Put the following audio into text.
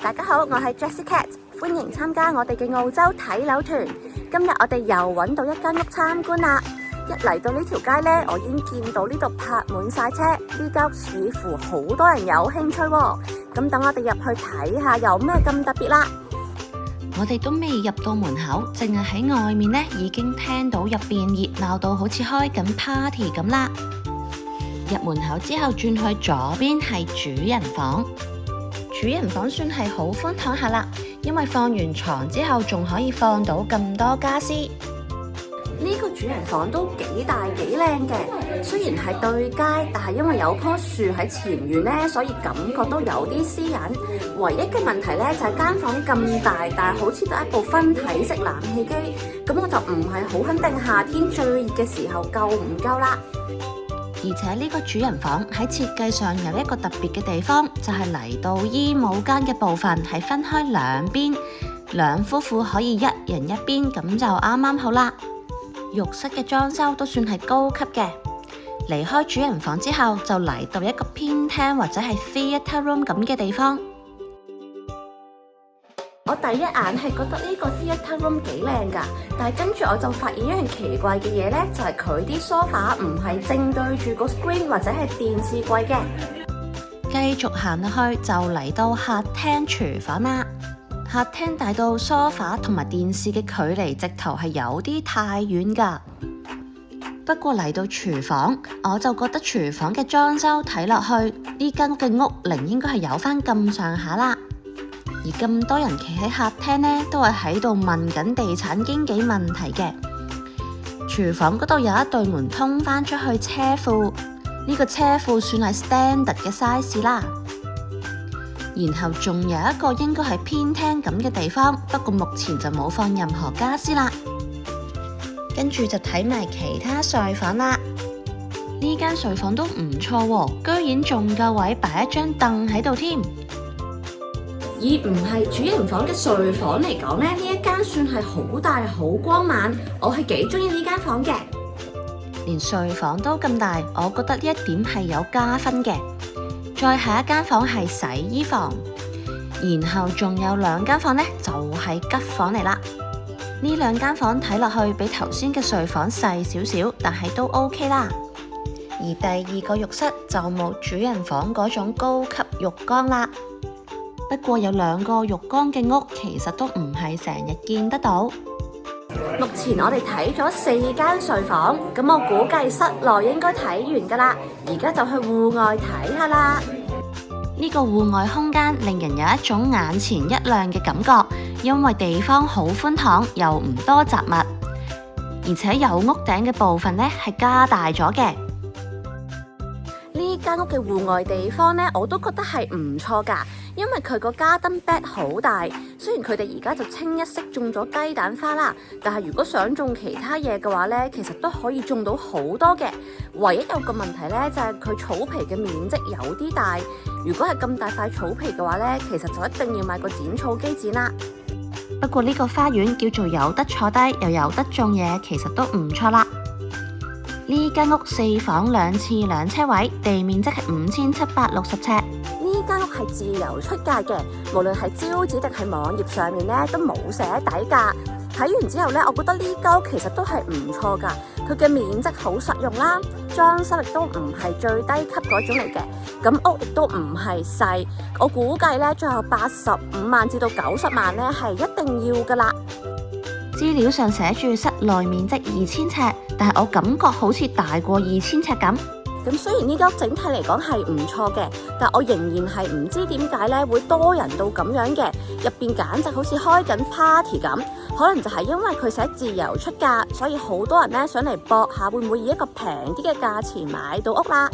大家好，我係 Jessie Cat， 歡迎參加我哋嘅澳洲睇樓團。今日我哋又揾到一間屋參觀啦。一嚟到呢條街呢，我已經見到呢度泊滿晒車，呢間屋似乎好多人有興趣喎。咁等我哋入去睇下有咩咁特別啦。我哋都未入到門口，淨係喺外面呢已經聽到入邊熱鬧到好似開緊 party 咁啦。入門口之後轉去左邊係主人房，主人房算係好寬敞下啦，因為放完床之後仲可以放到咁多家私。呢個主人房都幾大幾靚嘅，雖然係對街，但係因為有棵樹喺前院呢，所以感覺都有啲私隱。唯一嘅問題呢，就係間房咁大，但係好似得一部分體式冷氣機，咁我就唔係好肯定夏天最熱嘅時候夠唔夠啦。而且呢個主人房喺設計上有一個特別嘅地方，就係嚟到衣帽間嘅部分係分開兩邊，兩夫婦可以一人一邊，咁就啱啱好啦。浴室嘅裝修都算係高級嘅。離開主人房之後，就嚟到一個偏廳或者係 theatre room 咁嘅地方。我第一眼係覺得呢個 theatre room 幾靚㗎，但係跟住我就發現一樣奇怪嘅嘢呢，就係佢啲 sofa 唔係正對住個 screen 或者係電視櫃嘅。繼續行落去就嚟到客廳廚房啦。客廳大到 sofa 同埋電視嘅距離直頭係有啲太遠㗎。不過嚟到廚房，我就覺得廚房嘅裝修睇落去，呢間屋嘅屋齡應該係有返咁上下啦。而咁多人企喺客廳呢，都係喺度問緊地產經紀問題嘅。廚房嗰度有一對門通返出去車庫，呢個車庫算係 standard 嘅 size 啦。然後仲有一個應該係偏廳咁嘅地方，不過目前就冇放任何家私啦。跟住就睇埋其他睡房啦。呢間睡房都唔錯喎，居然仲夠位擺一張凳喺度添。以唔係主人房嘅睡房嚟講呢，呢一間算係好大好光猛，我係幾中意呢間房嘅。連睡房都咁大，我覺得呢一點係有加分嘅。再下一間房係洗衣房，然後仲有兩間房呢，就係吉房嚟啦。呢兩間房睇落去比頭先嘅睡房細少少，但係都 OK 啦。而第二個浴室就冇主人房嗰種高級浴缸啦。不過有兩個浴缸嘅屋其實都唔係成日見得到。目前我哋睇咗4間睡房，咁我估計室內應該睇完㗎啦。而家就去戶外睇下啦。呢個戶外空間令人有一種眼前一亮嘅感覺，因為地方好寬敞，又唔多雜物，而且有屋頂嘅部分呢係加大咗嘅。呢間屋嘅戶外地方呢，我都覺得係唔錯㗎，因為佢個加登 bed 好大。雖然佢哋而家就清一色種咗雞蛋花啦，但係如果想種其他嘢嘅話呢，其實都可以種到好多嘅。唯一有個問題呢，就係佢草皮嘅面積有啲大。如果係咁大塊草皮嘅話呢，其實就一定要買個剪草機剪啦。不過呢個花園叫做有得坐低又有得種嘢，其實都唔錯啦。呢間屋4房2廁2車位，地面積係5760尺。呢間屋係自由出價嘅，無論係招紙定係網頁上面咧都冇寫底價。睇完之後咧，我覺得呢間屋其實都係唔錯㗎。佢嘅面積好實用啦，裝修亦都唔係最低級嗰種嚟嘅。咁屋亦都唔係細，我估計咧最後85萬至到90萬咧係一定要㗎啦。資料上寫住室內面積2000尺，但係我感覺好似大過2000尺咁。咁雖然呢間屋整體嚟講係唔錯嘅，但我仍然係唔知點解咧會多人到咁樣嘅，入邊簡直好似開緊 party 咁。可能就係因為佢寫自由出價，所以好多人咧想嚟搏下會唔會以一個平啲嘅價錢買到屋啦。